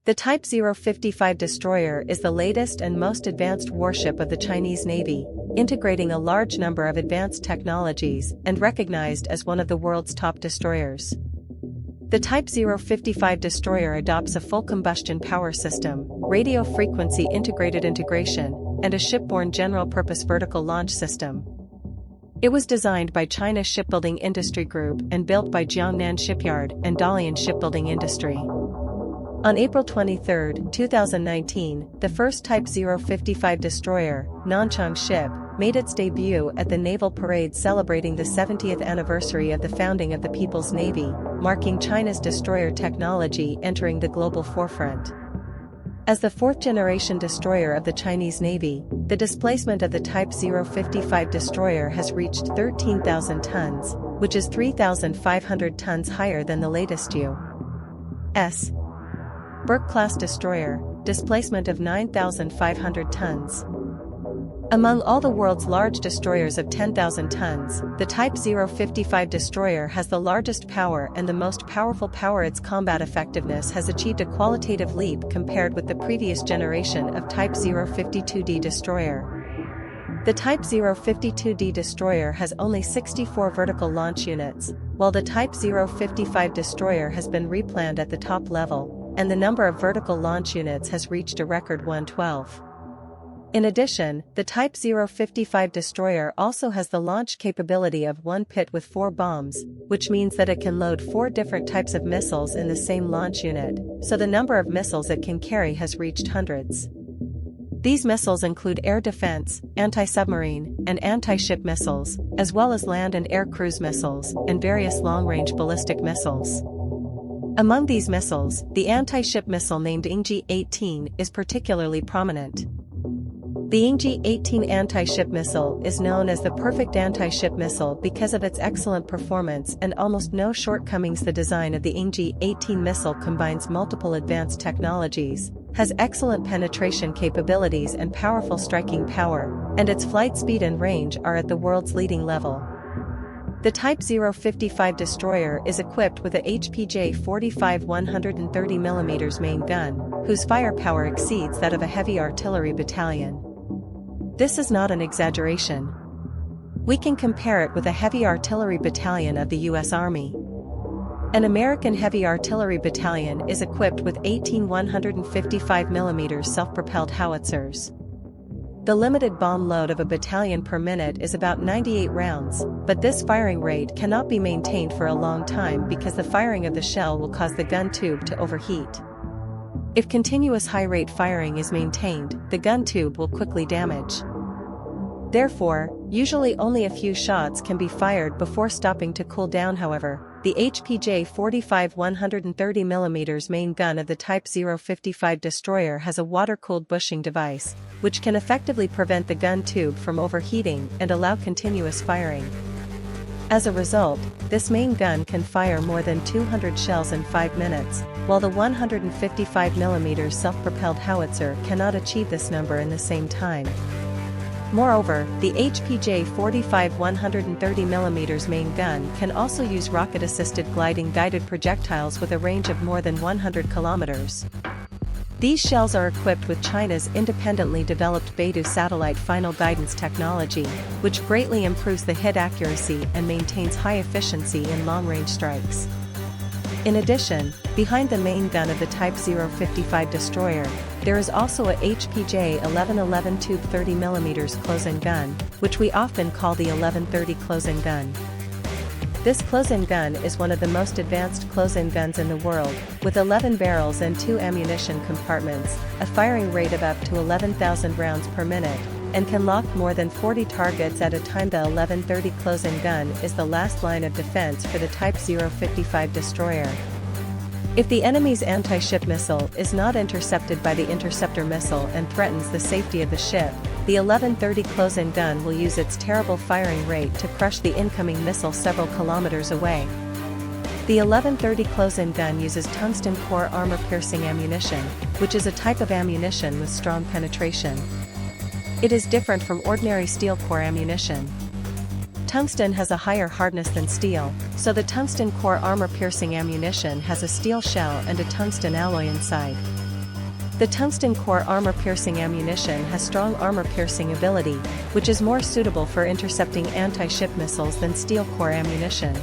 The Type 055 destroyer is the latest and most advanced warship of the Chinese Navy, integrating a large number of advanced technologies and recognized as one of the world's top destroyers. The Type 055 destroyer adopts a full combustion power system, radio frequency integrated integration, and a shipborne general-purpose vertical launch system. It was designed by China Shipbuilding Industry Group and built by Jiangnan Shipyard and Dalian Shipbuilding Industry. On April 23, 2019, the first Type 055 destroyer, Nanchang ship, made its debut at the Naval Parade celebrating the 70th anniversary of the founding of the People's Navy, marking China's destroyer technology entering the global forefront. As the fourth-generation destroyer of the Chinese Navy, the displacement of the Type 055 destroyer has reached 13,000 tons, which is 3,500 tons higher than the latest U.S. Burke-class destroyer, displacement of 9,500 tons. Among all the world's large destroyers of 10,000 tons, the Type 055 destroyer has the largest power and the most powerful power. Its combat effectiveness has achieved a qualitative leap compared with the previous generation of Type 052D destroyer. The Type 052D destroyer has only 64 vertical launch units, while the Type 055 destroyer has been replanned at the top level, and the number of vertical launch units has reached a record 112. In addition, the Type 055 destroyer also has the launch capability of one pit with 4 bombs, which means that it can load 4 different types of missiles in the same launch unit, so the number of missiles it can carry has reached hundreds. These missiles include air defense, anti-submarine, and anti-ship missiles, as well as land and air cruise missiles, and various long-range ballistic missiles. Among these missiles, the anti-ship missile named Yingji-18 is particularly prominent. The Yingji-18 anti-ship missile is known as the perfect anti-ship missile because of its excellent performance and almost no shortcomings. The design of the Yingji-18 missile combines multiple advanced technologies, has excellent penetration capabilities and powerful striking power, and its flight speed and range are at the world's leading level. The Type 055 destroyer is equipped with a HPJ-45 130mm main gun, whose firepower exceeds that of a heavy artillery battalion. This is not an exaggeration. We can compare it with a heavy artillery battalion of the U.S. Army. An American heavy artillery battalion is equipped with 18 155mm self-propelled howitzers. The limited bomb load of a battalion per minute is about 98 rounds, but this firing rate cannot be maintained for a long time because the firing of the shell will cause the gun tube to overheat. If continuous high-rate firing is maintained, the gun tube will quickly damage. Therefore, usually only a few shots can be fired before stopping to cool down. However, the HPJ-45 130mm main gun of the Type 055 destroyer has a water-cooled bushing device, which can effectively prevent the gun tube from overheating and allow continuous firing. As a result, this main gun can fire more than 200 shells in 5 minutes, while the 155mm self-propelled howitzer cannot achieve this number in the same time. Moreover, the HPJ-45 130mm main gun can also use rocket-assisted gliding-guided projectiles with a range of more than 100 kilometers. These shells are equipped with China's independently developed Beidou satellite final guidance technology, which greatly improves the hit accuracy and maintains high efficiency in long-range strikes. In addition, behind the main gun of the Type 055 destroyer, there is also a HPJ 1111 tube 30mm close-in gun, which we often call the 1130 close-in gun. This close-in gun is one of the most advanced close-in guns in the world, with 11 barrels and 2 ammunition compartments, a firing rate of up to 11,000 rounds per minute, and can lock more than 40 targets at a time. The 1130 close-in gun is the last line of defense for the Type 055 destroyer. If the enemy's anti-ship missile is not intercepted by the interceptor missile and threatens the safety of the ship, the 1130 close-in gun will use its terrible firing rate to crush the incoming missile several kilometers away. The 1130 close-in gun uses tungsten core armor-piercing ammunition, which is a type of ammunition with strong penetration. It is different from ordinary steel core ammunition. Tungsten has a higher hardness than steel, so the tungsten core armor-piercing ammunition has a steel shell and a tungsten alloy inside. The tungsten core armor-piercing ammunition has strong armor-piercing ability, which is more suitable for intercepting anti-ship missiles than steel core ammunition.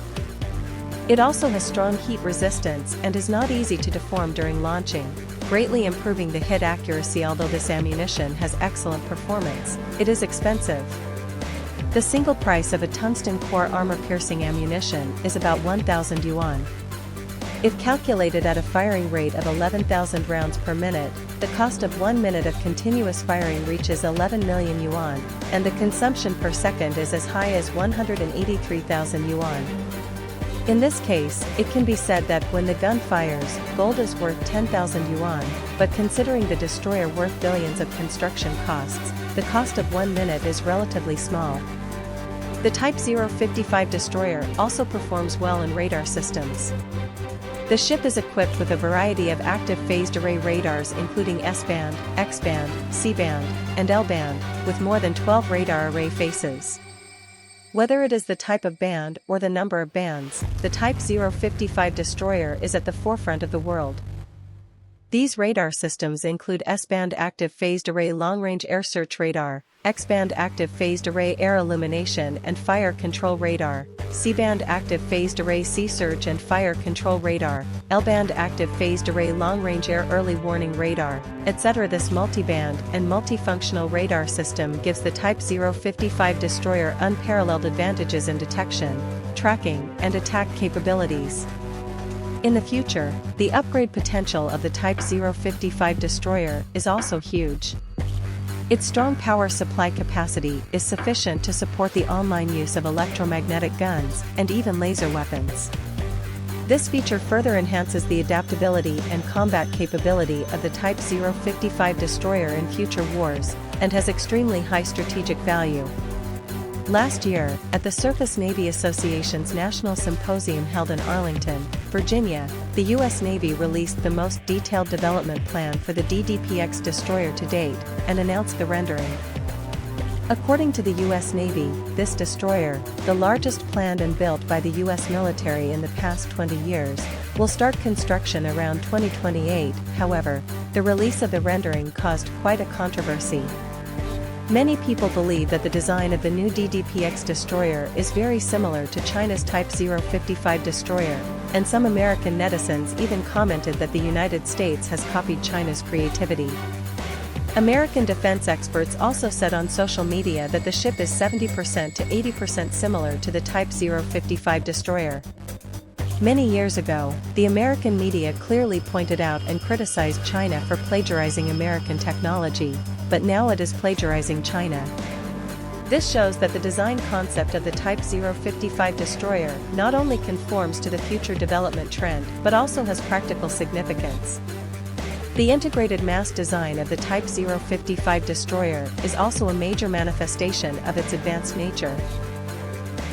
It also has strong heat resistance and is not easy to deform during launching, greatly improving the hit accuracy. Although this ammunition has excellent performance, it is expensive. The single price of a tungsten core armor-piercing ammunition is about 1,000 yuan. If calculated at a firing rate of 11,000 rounds per minute, the cost of 1 minute of continuous firing reaches 11 million yuan, and the consumption per second is as high as 183,000 yuan. In this case, it can be said that when the gun fires, gold is worth 10,000 yuan, but considering the destroyer worth billions of construction costs, the cost of 1 minute is relatively small. The Type 055 destroyer also performs well in radar systems. The ship is equipped with a variety of active phased array radars including S-band, X-band, C-band, and L-band, with more than 12 radar array faces. Whether it is the type of band or the number of bands, the Type 055 destroyer is at the forefront of the world. These radar systems include S-band active phased array long-range air search radar, X-band active phased array air illumination and fire control radar, C-band active phased array sea search and fire control radar, L-band active phased array long-range air early warning radar, etc. This multi-band and multifunctional radar system gives the Type 055 destroyer unparalleled advantages in detection, tracking, and attack capabilities. In the future, the upgrade potential of the Type 055 destroyer is also huge. Its strong power supply capacity is sufficient to support the online use of electromagnetic guns and even laser weapons. This feature further enhances the adaptability and combat capability of the Type 055 destroyer in future wars, and has extremely high strategic value. Last year, at the Surface Navy Association's National Symposium held in Arlington, Virginia, the U.S. Navy released the most detailed development plan for the DDPX destroyer to date, and announced the rendering. According to the U.S. Navy, this destroyer, the largest planned and built by the U.S. military in the past 20 years, will start construction around 2028. However, the release of the rendering caused quite a controversy. Many people believe that the design of the new DDPX destroyer is very similar to China's Type 055 destroyer, and some American netizens even commented that the United States has copied China's creativity. American defense experts also said on social media that the ship is 70% to 80% similar to the Type 055 destroyer. Many years ago, the American media clearly pointed out and criticized China for plagiarizing American technology, but now it is plagiarizing China. This shows that the design concept of the Type 055 destroyer not only conforms to the future development trend but also has practical significance. The integrated mast design of the Type 055 destroyer is also a major manifestation of its advanced nature.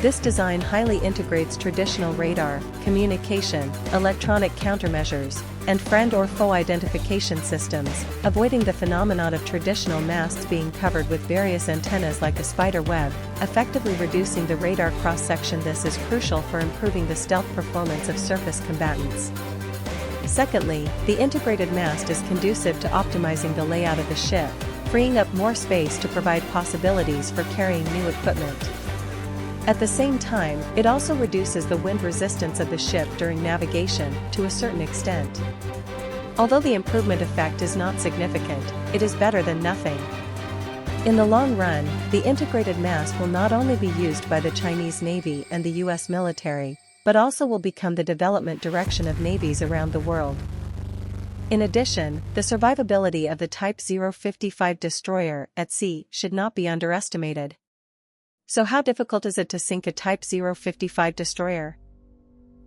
This design highly integrates traditional radar, communication, electronic countermeasures, and friend or foe identification systems, avoiding the phenomenon of traditional masts being covered with various antennas like a spider web, effectively reducing the radar cross-section. This is crucial for improving the stealth performance of surface combatants. Secondly, the integrated mast is conducive to optimizing the layout of the ship, freeing up more space to provide possibilities for carrying new equipment. At the same time, it also reduces the wind resistance of the ship during navigation to a certain extent. Although the improvement effect is not significant, it is better than nothing. In the long run, the integrated mast will not only be used by the Chinese Navy and the U.S. military, but also will become the development direction of navies around the world. In addition, the survivability of the Type 055 destroyer at sea should not be underestimated. So how difficult is it to sink a Type 055 destroyer?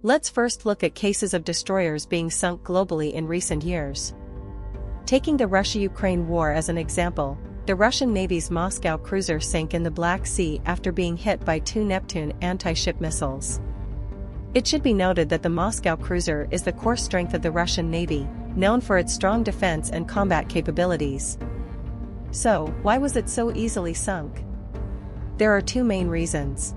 Let's first look at cases of destroyers being sunk globally in recent years. Taking the Russia-Ukraine war as an example, the Russian Navy's Moscow cruiser sank in the Black Sea after being hit by 2 Neptune anti-ship missiles. It should be noted that the Moscow cruiser is the core strength of the Russian Navy, known for its strong defense and combat capabilities. So, why was it so easily sunk? There are 2 main reasons.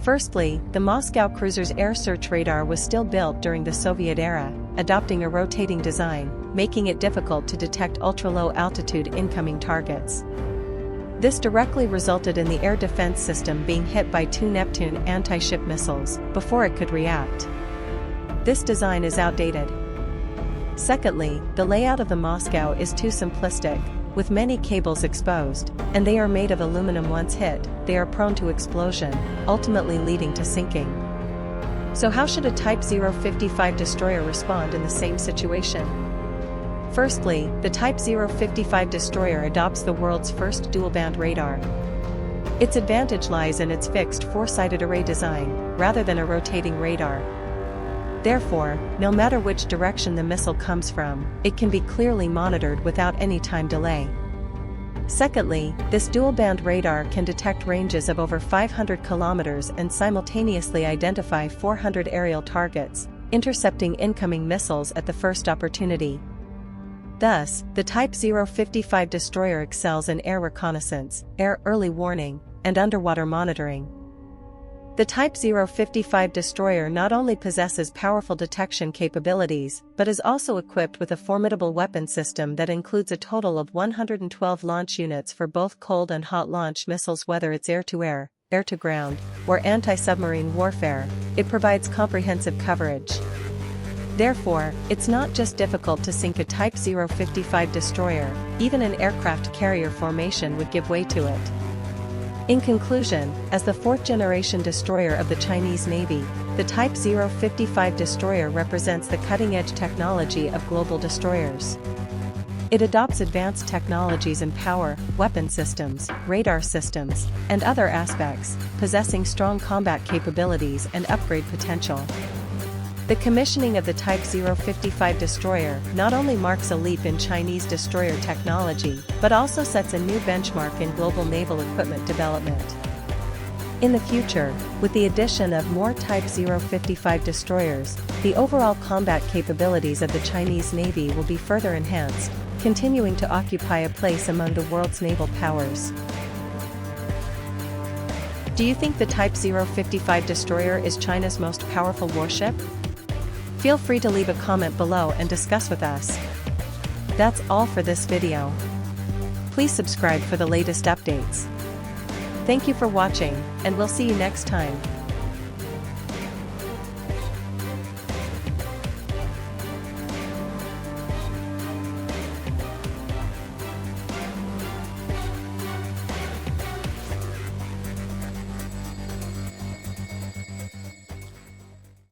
Firstly, the Moscow cruiser's air search radar was still built during the Soviet era, adopting a rotating design, making it difficult to detect ultra-low altitude incoming targets. This directly resulted in the air defense system being hit by 2 Neptune anti-ship missiles before it could react. This design is outdated. Secondly, the layout of the Moscow is too simplistic, with many cables exposed, and they are made of aluminum. Once hit, they are prone to explosion, ultimately leading to sinking. So how should a Type 055 destroyer respond in the same situation? Firstly, the Type 055 destroyer adopts the world's first dual-band radar. Its advantage lies in its fixed 4-sided array design, rather than a rotating radar. Therefore, no matter which direction the missile comes from, it can be clearly monitored without any time delay. Secondly, this dual-band radar can detect ranges of over 500 kilometers and simultaneously identify 400 aerial targets, intercepting incoming missiles at the first opportunity. Thus, the Type 055 destroyer excels in air reconnaissance, air early warning, and underwater monitoring. The Type 055 destroyer not only possesses powerful detection capabilities, but is also equipped with a formidable weapon system that includes a total of 112 launch units for both cold and hot launch missiles. Whether it's air-to-air, air-to-ground, or anti-submarine warfare, it provides comprehensive coverage. Therefore, it's not just difficult to sink a Type 055 destroyer, even an aircraft carrier formation would give way to it. In conclusion, as the 4th-generation destroyer of the Chinese Navy, the Type 055 destroyer represents the cutting-edge technology of global destroyers. It adopts advanced technologies in power, weapon systems, radar systems, and other aspects, possessing strong combat capabilities and upgrade potential. The commissioning of the Type 055 destroyer not only marks a leap in Chinese destroyer technology, but also sets a new benchmark in global naval equipment development. In the future, with the addition of more Type 055 destroyers, the overall combat capabilities of the Chinese Navy will be further enhanced, continuing to occupy a place among the world's naval powers. Do you think the Type 055 destroyer is China's most powerful warship? Feel free to leave a comment below and discuss with us. That's all for this video. Please subscribe for the latest updates. Thank you for watching, and we'll see you next time.